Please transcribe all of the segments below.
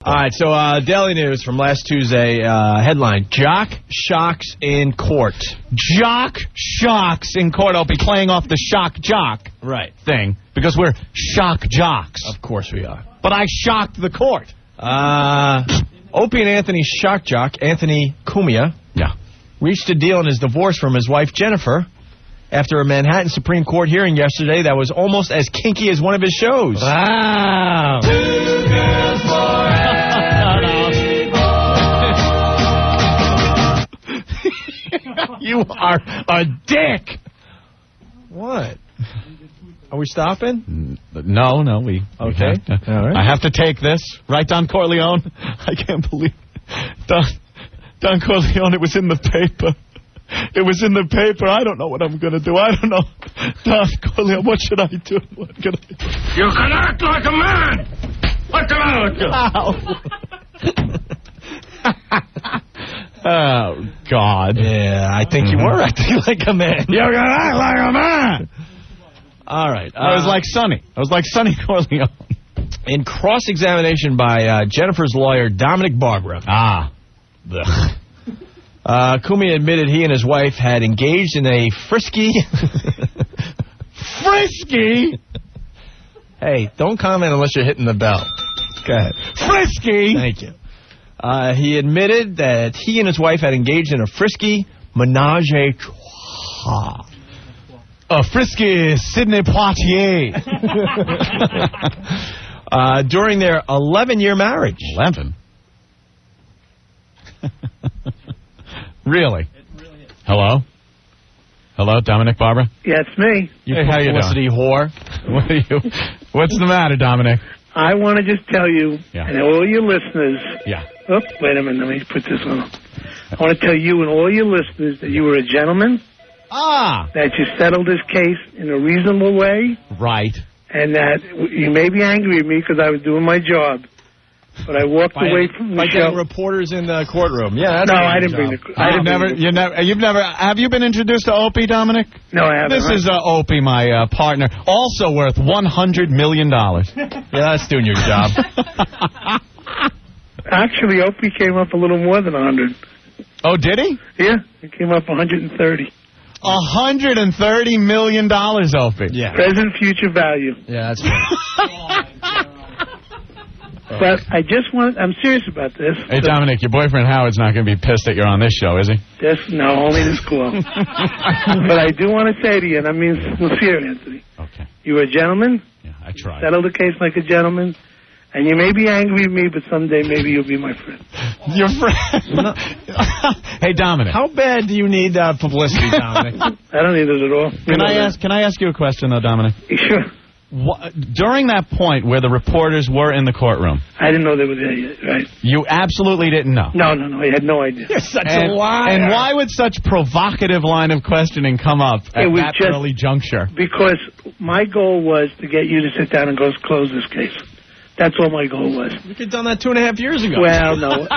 All right, so Daily News from last Tuesday, headline, Jock shocks in court. Jock shocks in court. I'll be playing off the shock jock thing, because we're shock jocks. Of course we are. But I shocked the court. Opie and Anthony's shock jock, Anthony Cumia, reached a deal in his divorce from his wife, Jennifer, after a Manhattan Supreme Court hearing yesterday that was almost as kinky as one of his shows. Wow. 2 girls for You are a dick. What? Are we stopping? No, we... Okay. All right. I have to take this. Right, Don Corleone? I can't believe... Don Corleone, it was in the paper. It was in the paper. I don't know what I'm going to do. I don't know. Don Corleone, what should I do? What can I do? You can act like a man. What can I do? Oh, God. Yeah, I think you were acting like a man. You can act like a man. All right. I was like Sonny. I was like Sonny Corleone. In cross-examination by Jennifer's lawyer, Dominic Barbara. Cumia admitted he and his wife had engaged in a frisky... Frisky? Hey, don't comment unless you're hitting the bell. Go ahead. Frisky? Thank you. He admitted that he and his wife had engaged in a frisky menage a trois. A frisky Sidney Poitier. During their 11-year marriage. 11? Really? Hello? Hello, Dominic Barbara? Yeah, it's me. Hey, how you publicity doing? Whore. What's the matter, Dominic? I want to just tell you, and all your listeners... Yeah. Oops, wait a minute. Let me put this on. I want to tell you and all your listeners that you were a gentleman. That you settled this case in a reasonable way. Right. And that you may be angry at me because I was doing my job. But I walked away from the show. Reporters in the courtroom. Yeah, that's I didn't bring the... Have you been introduced to Opie, Dominic? No, I haven't. This is Opie, my partner, also worth $100 million. Yeah, that's doing your job. Actually, Opie came up a little more than 100. Oh, did he? Yeah, he came up 130. $130 million, Opie. Yeah. Present, future value. Yeah, that's right. But I just want... I'm serious about this. Hey, Dominic, your boyfriend Howard's not going to be pissed that you're on this show, is he? No, only this call. But I do want to say to you, and I mean sincere, Anthony. Okay. You were a gentleman. Yeah, I tried. Settle the case like a gentleman. And you may be angry at me, but someday maybe you'll be my friend. Your friend? Hey, Dominic. How bad do you need publicity, Dominic? I don't need it at all. Can I ask you a question, though, Dominic? Sure. During that point where the reporters were in the courtroom... I didn't know they were there yet, right? You absolutely didn't know? No, I had no idea. You're such a liar. And why would such provocative line of questioning come up at that early juncture? Because my goal was to get you to sit down and close this case. That's all my goal was. You could have done that 2.5 years ago. Well, no.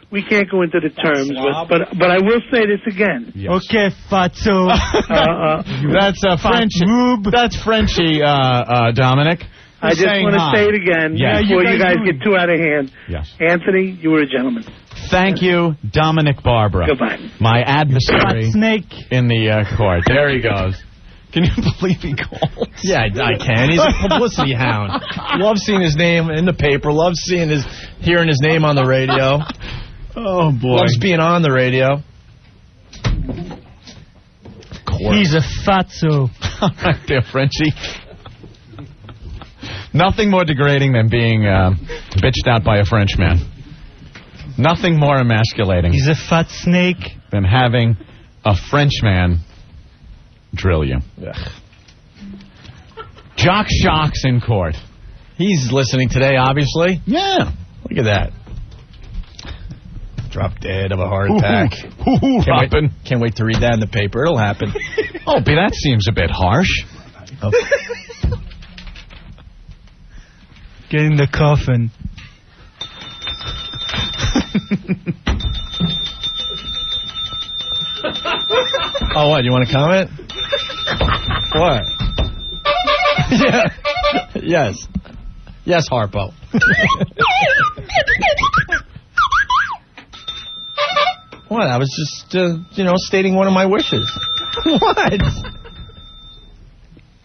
We can't go into the terms, but I will say this again. Yes. Okay, Fatso. That's Frenchy. That's Frenchy, Dominic. I just want to say it again before you guys get too out of hand. Yes. Anthony, you were a gentleman. Thank you, Dominic Barbara. Goodbye. My adversary snake in the court. There he goes. Can you believe he called? Yeah, I can. He's a publicity hound. Love seeing his name in the paper. Loves hearing his name on the radio. Oh, boy. Loves being on the radio. He's a fatso. All right there, Frenchie. Nothing more degrading than being bitched out by a Frenchman. Nothing more emasculating. He's a fat snake. Than having a Frenchman drill you. Ugh. Jock shocks in court. He's listening today, obviously. Yeah. Look at that. Drop dead of a heart attack. Can't wait to read that in the paper. It'll happen. Oh, but that seems a bit harsh. Okay. Get in the coffin. Oh, what? You want to comment? What? Yeah. Yes. Yes, Harpo. What? I was just, stating one of my wishes. What?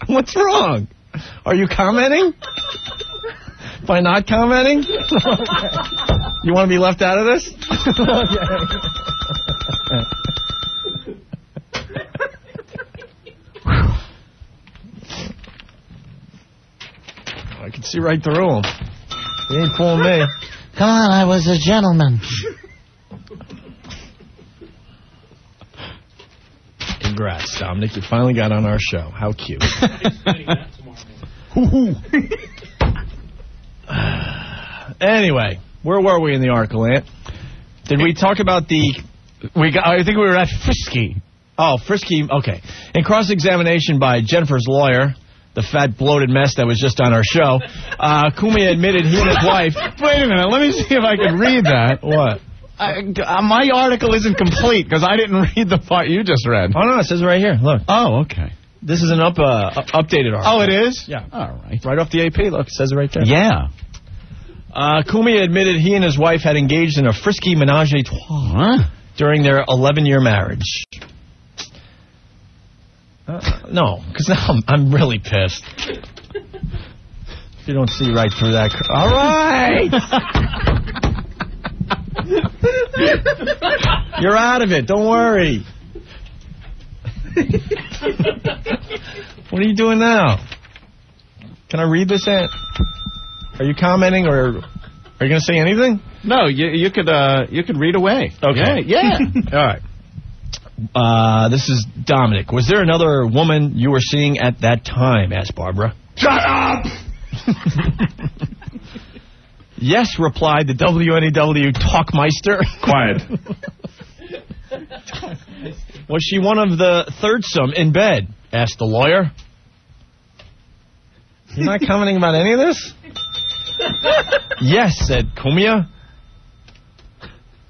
What's wrong? Are you commenting? By not commenting? You want to be left out of this? I can see right through him. He ain't fooling me. Come on, I was a gentleman. Congrats, Dominic. You finally got on our show. How cute. Anyway, where were we in the article, Ant? Did we talk about I think we were at Frisky. Oh, Frisky. Okay. In cross-examination by Jennifer's lawyer, the fat, bloated mess that was just on our show, Kumiya admitted he and his wife... Wait a minute. Let me see if I can read that. What? My article isn't complete because I didn't read the part you just read. Oh, no, it says right here. Look. Oh, okay. This is an updated article. Oh, it is? Yeah. All right. Right off the AP. Look, it says it right there. Yeah. Kumiya admitted he and his wife had engaged in a frisky menage a trois during their 11-year marriage. No, because now I'm really pissed. You don't see right through that. All right. You're out of it. Don't worry. What are you doing now? Can I read this, Ant? Are you commenting, or are you going to say anything? No, you could read away. Okay. Yeah. All right. This is Dominic. Was there another woman you were seeing at that time? Asked Barbara. Shut up! Yes, replied the WNEW Talkmeister. Quiet. Was she one of the thirdsome in bed? Asked the lawyer. You're not commenting about any of this? Yes, said Kumiya.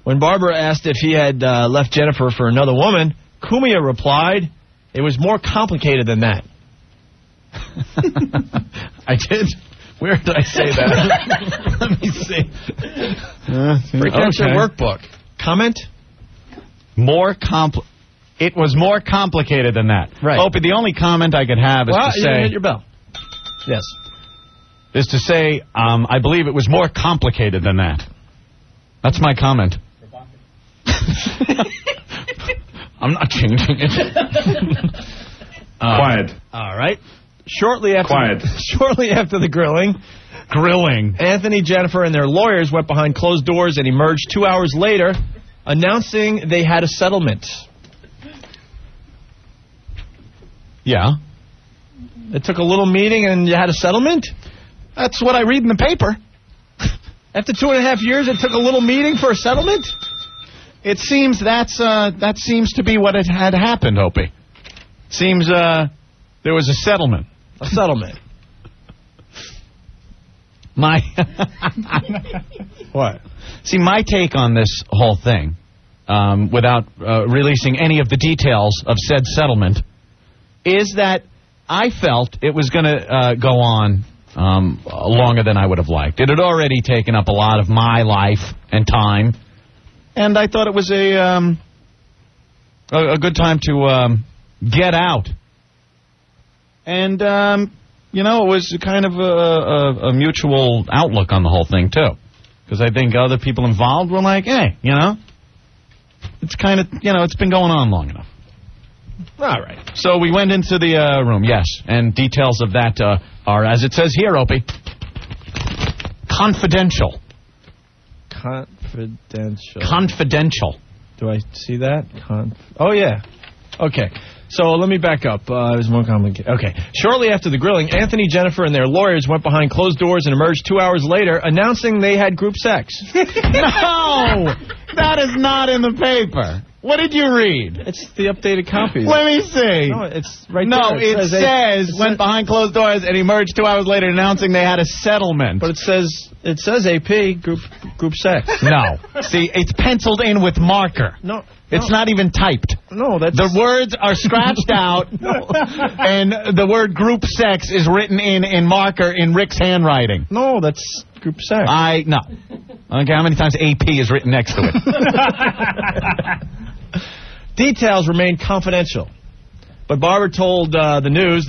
When Barbara asked if he had left Jennifer for another woman, Kumiya replied, it was more complicated than that. I did? Where did I say that? Let me see. Break out your workbook. Comment? It was more complicated than that. Right. Opie, the only comment I could have is to say... hit your bell. Yes. Is to say, I believe it was more complicated than that. That's my comment. I'm not changing it. Quiet. All right. Shortly after the grilling, Grilling. Anthony, Jennifer, and their lawyers went behind closed doors and emerged 2 hours later, announcing they had a settlement. Yeah. It took a little meeting and you had a settlement? That's what I read in the paper. After 2.5 years, it took a little meeting for a settlement? It seems that seems to be what it had happened, Opie. Seems there was a settlement. A settlement. What? See, my take on this whole thing, without releasing any of the details of said settlement, is that I felt it was going to go on longer than I would have liked. It had already taken up a lot of my life and time, and I thought it was a good time to get out. And, it was kind of a mutual outlook on the whole thing, too. Because I think other people involved were like, hey, it's kind of, it's been going on long enough. All right. So we went into the room, yes. And details of that are, as it says here, Opie, confidential. Confidential. Do I see that? Oh, yeah. Okay. So let me back up. It was more complicated. Okay. Shortly after the grilling, Anthony, Jennifer, and their lawyers went behind closed doors and emerged 2 hours later, announcing they had group sex. No! That is not in the paper. What did you read? It's the updated copy. Let me see. No, it's right there. No, it says went behind closed doors and emerged 2 hours later announcing they had a settlement. But it says AP, group group sex. No. See, it's penciled in with marker. No. It's not even typed. No, that's... The words are scratched out, and the word group sex is written in marker in Rick's handwriting. No, that's group sex. No. I don't care how many times AP is written next to it. Details remain confidential. But Barbara told the news...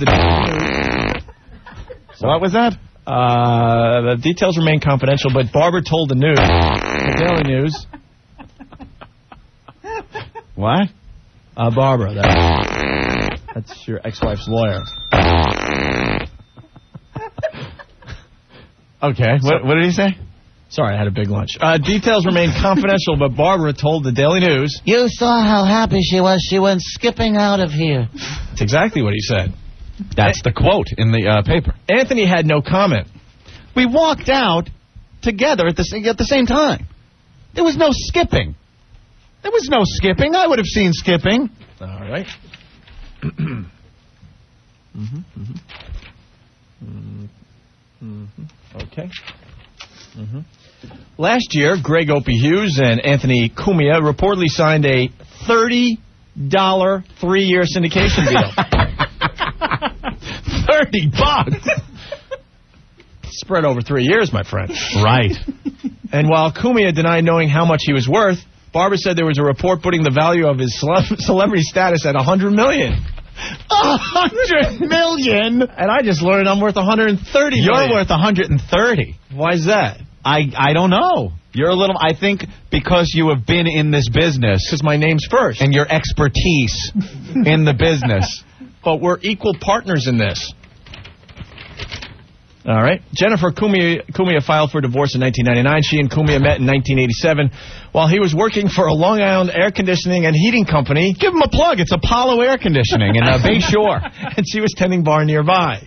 What was that? The details remain confidential, but Barbara told the news, the Daily News... What? Barbara, that's your ex-wife's lawyer. Okay, what did he say? Sorry, I had a big lunch. Details remain confidential, but Barbara told the Daily News... You saw how happy she was. She went skipping out of here. That's exactly what he said. That's the quote in the paper. Anthony had no comment. We walked out together at the same time. There was no skipping. There was no skipping. I would have seen skipping. All right. Okay. Last year, Greg Opie Hughes and Anthony Cumia reportedly signed a $30 3-year syndication deal. $30. Spread over 3 years, my friend. Right. And while Cumia denied knowing how much he was worth, Barbara said there was a report putting the value of his celebrity status at $100 million. $100 million? And I just learned I'm worth $130 million. You're worth $130. Why is that? I don't know. You're a little... I think because you have been in this business. Because my name's first. And your expertise in the business. But we're equal partners in this. All right. Jennifer Cumia filed for divorce in 1999. She and Cumia met in 1987 while he was working for a Long Island air conditioning and heating company. Give him a plug. It's Apollo Air Conditioning in Bay Shore. And she was tending bar nearby.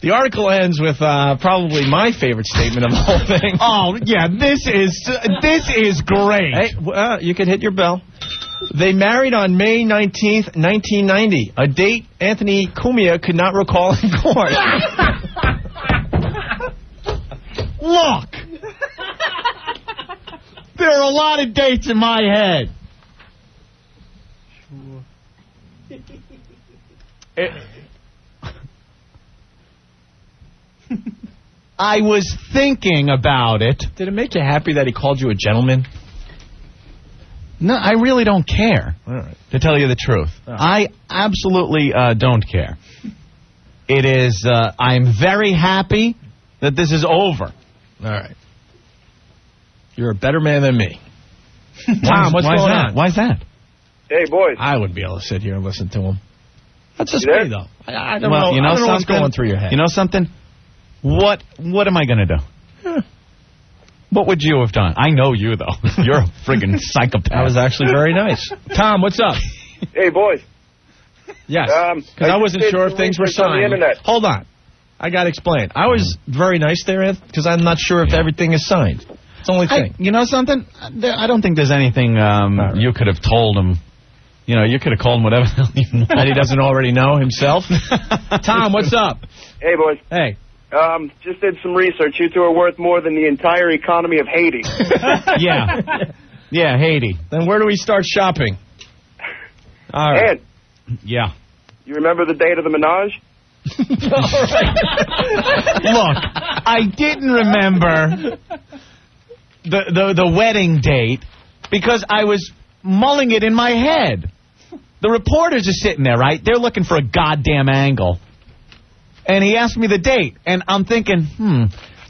The article ends with probably my favorite statement of the whole thing. Oh, yeah. This is great. Hey, you can hit your bell. They married on May 19th, 1990, a date Anthony Cumia could not recall in court. Look! There are a lot of dates in my head. I was thinking about it. Did it make you happy that he called you a gentleman? No, I really don't care, all right, to tell you the truth. I absolutely don't care. It is, I'm very happy that this is over. All right. You're a better man than me. Tom, what's going on? Why's that? Hey, boys. I wouldn't be able to sit here and listen to him. That's just me, though. I don't know. You know, I don't know what's going through your head. You know something? What am I going to do? What would you have done? I know you, though. You're a friggin' psychopath. That was actually very nice. Tom, what's up? Hey, boys. Yes. Because I wasn't sure if things were signed. On the internet. Hold on. I got to explain. I was very nice there, Anth, because I'm not sure if everything is signed. It's the only thing. You know something? I don't think there's anything you could have told him. You know, you could have called him whatever the hell you want. That he doesn't already know himself. Tom, what's up? Hey, boys. Hey. Just did some research. You two are worth more than the entire economy of Haiti. Yeah. Yeah, Haiti. Then where do we start shopping? All right. Ed. Yeah. You remember the date of the menage? Look, I didn't remember the wedding date because I was mulling it in my head. The reporters are sitting there, right? They're looking for a goddamn angle. And he asked me the date, and I'm thinking,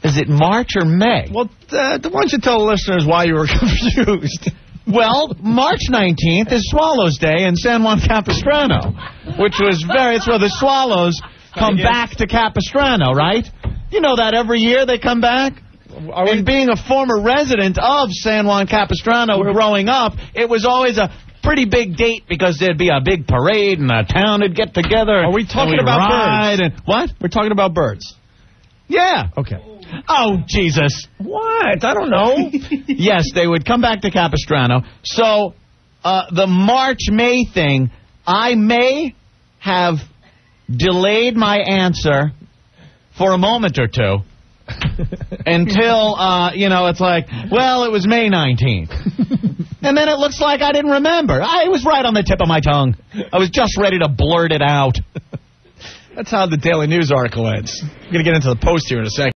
is it March or May? Well, why don't you tell the listeners why you were confused? Well, March 19th is Swallows Day in San Juan Capistrano, which was it's where the Swallows come back to Capistrano, right? You know that every year they come back? And being a former resident of San Juan Capistrano growing up, it was always a pretty big date because there'd be a big parade and the town would get together. Are we talking about birds? What? We're talking about birds. Yeah. Okay. Oh, Jesus. What? I don't know. Yes, they would come back to Capistrano. So, the March-May thing, I may have delayed my answer for a moment or two Until, it's like, well, it was May 19th. And then it looks like I didn't remember. It was right on the tip of my tongue. I was just ready to blurt it out. That's how the Daily News article ends. I'm going to get into the Post here in a second.